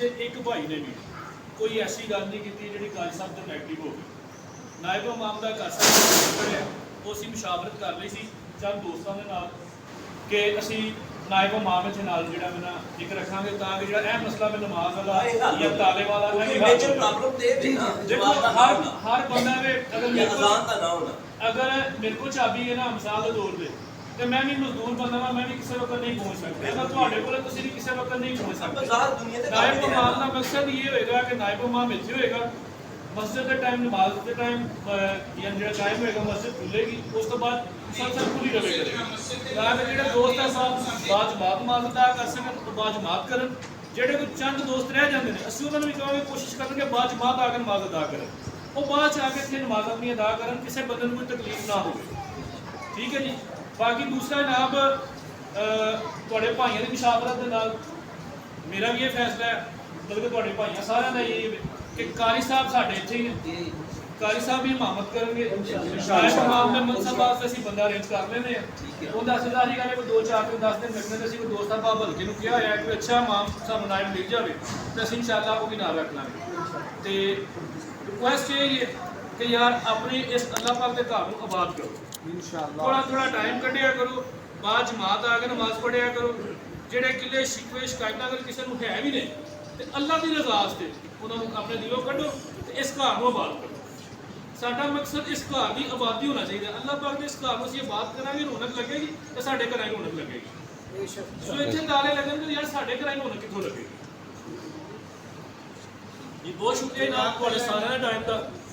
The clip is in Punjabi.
ਕਿਸੇ ਇੱਕ ਭਾਈ ਨੇ ਵੀ ਕੋਈ ਐਸੀ ਗੱਲ ਨਹੀਂ ਕੀਤੀ ਜਿਹੜੀ ਕਾਜੀ ਸਾਹਿਬ ਤੋਂ ਨੈਗੇਟਿਵ ਹੋ ਗਈ। ਨਾਇਬ ਇਮਾਮ ਦਾ ਘਰ ਸਾਹਿਬ ਪੜਿਆ, ਉਹ ਅਸੀਂ ਮੁਸ਼ਾਵਰਤ ਕਰ ਲਈ ਸੀ ਚੰਦ ਦੋਸਤਾਂ ਦੇ ਨਾਲ ਕਿ ਅਸੀਂ ਨਾਇਬ ਇਮਾਮ ਇੱਥੇ ਨਾਲ ਜਿਹੜਾ ਮੈਂ ਇੱਕ ਰੱਖਾਂਗੇ ਤਾਂ ਕਿ ਜਿਹੜਾ ਇਹ ਮਸਲਾ ਮੈਂ ਨਮਾਜ਼ ਵਾਲਾ ਜਾਂ ਤਾਲੇ ਵਾਲਾ ਮੇਜਰ ਪ੍ਰੋਬਲਮ ਤੇ ਵੀ ਨਾ ਦੇਖੋ ਹਰ ਬੰਦਾ ਵੇ ਅਗਰ ਮੇਰੇ ਕੋਲ ਚਾਬੀ ਹੈ ਨਾ ਮਿਸਾਲ ਦੇ ਤੌਰ ਤੇ ਤੇ ਮੈਂ ਵੀ ਮਜ਼ਦੂਰ ਬੰਦਾ ਵਾਂ, ਮੈਂ ਵੀ ਕਿਸੇ ਵਕਤ ਨਹੀਂ ਪਹੁੰਚ ਸਕਦਾ। ਅਗਰ ਤੁਹਾਡੇ ਕੋਲ ਤੁਸੀਂ ਵੀ ਕਿਸੇ ਵਕਤ ਨਹੀਂ ਪਹੁੰਚ ਸਕਦੇ। ਨਾਇਬ ਇਮਾਮ ਦਾ ਮਕਸਦ ਇਹ ਹੋਏਗਾ ਕਿ ਨਾਇਬ ਇਮਾਮ ਇੱਥੇ ਹੋਏਗਾ, ਮਸਜਿਦ ਦੇ ਟਾਈਮ ਨਮਾਜ਼ ਦੇ ਟਾਈਮ ਜਿਹੜਾ ਟਾਈਮ ਹੋਏਗਾ ਮਸਜਿਦ ਖੁੱਲੇਗੀ, ਉਸ ਤੋਂ ਬਾਅਦ ਸਲਸਲ ਖੁੱਲੀ ਰਵੇ ਤਾਂ ਕਿ ਜਿਹੜੇ ਦੋਸਤ ਆ ਸਾਹਿਬ ਬਾਜਮਾਤ ਨਮਾਜ਼ ਅਦਾ ਕਰ ਸਕਣ, ਬਾਜਮਾਤ ਕਰਨ। ਜਿਹੜੇ ਕੋਈ ਚੰਦ ਦੋਸਤ ਰਹਿ ਜਾਂਦੇ ਨੇ ਅਸੀਂ ਉਹਨਾਂ ਨੂੰ ਵੀ ਕਹਾਂਗੇ ਕੋਸ਼ਿਸ਼ ਕਰਨਗੇ ਬਾਜਮਾਤ ਆ ਕੇ ਨਮਾਜ਼ ਅਦਾ ਕਰਨ, ਉਹ ਬਾਅਦ ਚ ਆ ਕੇ ਇੱਥੇ ਨਮਾਜ਼ ਆਪਣੀ ਅਦਾ ਕਰਨ, ਕਿਸੇ ਬੰਦੇ ਨੂੰ ਕੋਈ ਤਕਲੀਫ ਨਾ ਹੋਵੇ। ਠੀਕ ਹੈ ਜੀ। ਬਾਕੀ ਦੂਸਰਾ ਜਨਾਬ ਤੁਹਾਡੇ ਭਾਈਆਂ ਦੀ ਮੁਸ਼ਾਵਰਤ ਦੇ ਨਾਲ ਮੇਰਾ ਵੀ ਇਹ ਫੈਸਲਾ ਹੈ, ਬਲਕਿ ਤੁਹਾਡੇ ਭਾਈਆਂ ਸਾਰਿਆਂ ਦਾ ਇਹ ਕਿ ਕਾਰੀ ਸਾਹਿਬ ਸਾਡੇ ਇੱਥੇ ਹੀ ਨੇ, ਕਾਰੀ ਸਾਹਿਬ ਹੀ ਇਮਾਮਤ ਕਰਨਗੇ। ਨਾਇਬ ਇਮਾਮ ਦੇ ਮਨਸਬ ਵਾਸਤੇ ਅਸੀਂ ਬੰਦਾ ਅਰੇਂਜ ਕਰ ਲੈਂਦੇ ਹਾਂ। ਉਹ ਦੱਸਦਾ ਸੀਗਾ ਕਿ 2-4 ਦਿਨ 10 ਦਿਨ ਲੱਗਣੇ ਤੇ ਅਸੀਂ ਕੋਈ ਦੋਸਤ ਸਾਹਿਬ ਹਲਕੇ ਨੂੰ ਕਿਹਾ ਹੋਇਆ ਕਿ ਅੱਛਾ ਇਮਾਮ ਸਾਨੂੰ ਨਾਇਬ ਮਿਲ ਜਾਵੇ ਤੇ ਅਸੀਂ ਇਨਸ਼ਾਅੱਲਾ ਉਹ ਵੀ ਨਾਲ ਰੱਖ ਲਾਂਗੇ। ਤੇ ਰਿਕੁਐਸਟ ਇਹ ਹੈ ਕਿ ਯਾਰ ਆਪਣੇ ਇਸ ਅੱਲਾਹ ਪਾਕ ਦੇ ਘਰ ਨੂੰ ਆਬਾਦ ਕਰੋ इंशाअल्लाह। थोड़ा टाइम कढ़िया करो, बाद जमात आके नमाज पढ़िया करो। ਜਿਹੜੇ ਕਿਲੇ ਸ਼ਿਕਵੇ ਸ਼ਿਕਾਇਤਾਂ ਅਗਰ ਕਿਸੇ ਨੂੰ ਹੈ ਵੀ ਨੇ ਤੇ ਅੱਲਾਹ ਦੀ ਰਜ਼ਾ ਵਾਸਤੇ ਉਹਨਾਂ ਨੂੰ ਆਪਣੇ ਦਿਲੋਂ ਕੱਢੋ ਤੇ ਇਸ ਘਰ ਨੂੰ ਆਬਾਦ ਕਰੋ। ਸਾਡਾ ਮਕਸਦ ਇਸ ਘਰ ਦੀ ਆਬਾਦੀ ਹੋਣਾ ਚਾਹੀਦਾ। ਅੱਲਾਹ ਪਾਕ ਦੇ ਇਸ ਘਰ ਨੂੰ ਅਸੀਂ ਆਬਾਦ ਕਰਾਂਗੇ, ਰੌਣਕ ਲੱਗੇਗੀ ਤੇ ਸਾਡੇ ਘਰਾਂ ਨੂੰ ਰੌਣਕ ਲੱਗੇਗੀ। ਸੋ ਇੱਥੇ ਤਾਲੇ ਲੱਗਣਗੇ ਯਾਰ ਸਾਡੇ ਘਰਾਂ ਨੂੰ ਰੌਣਕ ਕਿੱਥੋਂ ਲੱਗੇਗੀ। ਜੀ ਬਹੁਤ ਸ਼ੁਕਰੀਆ ਜਨਾਬ ਤੁਹਾਡੇ ਸਾਰਿਆਂ ਦਾ ਟਾਈਮ ਦਾ।